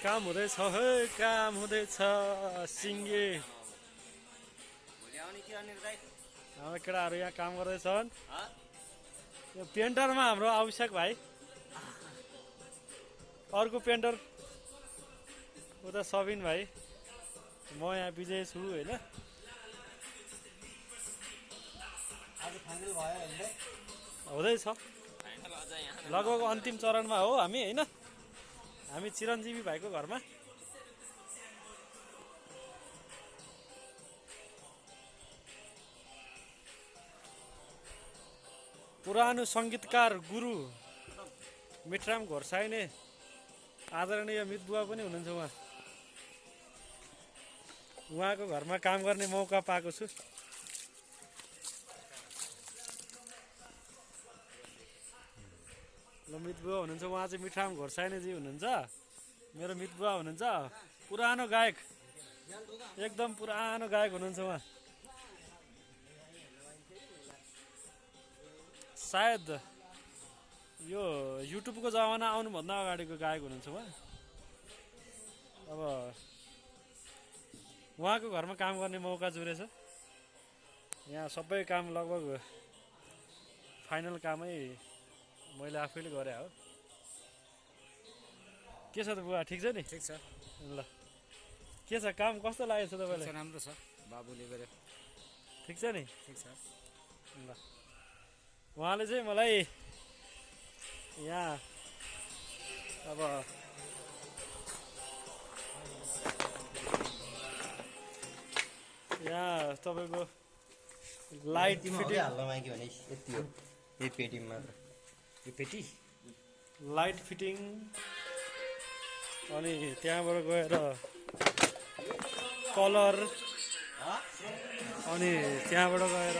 काम हुँदैछ है, काम हुँदैछ सिङ्गे। हाम्रो केटाहरू यहाँ काम गर्दैछन्। यो पेन्टरमा हाम्रो आवश्यक भाइ, अर्को पेन्टर उता सबिन भाइ, म यहाँ विजय छु होइन। हुँदैछ लगभग अन्तिम चरणमा हो हामी होइन। हामी चिरञ्जीवी भाइको घरमा। पुरानो सङ्गीतकार गुरु मिठराम घोर्साइने आदरणीय मित बुवा पनि हुनुहुन्छ। उहाँको घरमा काम गर्ने मौका पाएको छु। ल मित बुवा हुनुहुन्छ, उहाँ चाहिँ मिठराम घोर्साइनेजी हुनुहुन्छ, मेरो मित बुवा हुनुहुन्छ। पुरानो गायक, एकदम पुरानो गायक हुनुहुन्छ उहाँ। सायद यो युट्युबको जमाना आउनुभन्दा अगाडिको गायक हुनुहुन्छ उहाँ। अब उहाँको घरमा काम गर्ने मौका जुरेछ। यहाँ सबै काम लगभग फाइनल कामै मैले आफैले गरे हो। के छ त बुवा, ठिक छ नि? ठिक छ। ल के छ, काम कस्तो लागेको छ तपाईँलाई? राम्रो छ, बाबुले गरे। ठिक छ नि? ठिक छ। ल उहाँले चाहिँ मलाई यहाँ अब यहाँ तपाईँको लाइट फिटिङ, पेटी लाइट फिटिङ, अनि त्यहाँबाट गएर कलर, अनि त्यहाँबाट गएर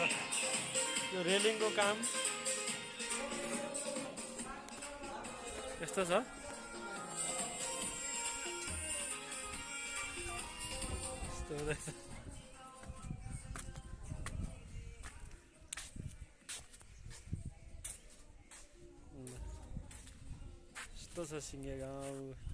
यो रेलिङको काम यस्तो छ। यस्तो हुँदैछ। यस्तो छ सिङ्गे गाउँ।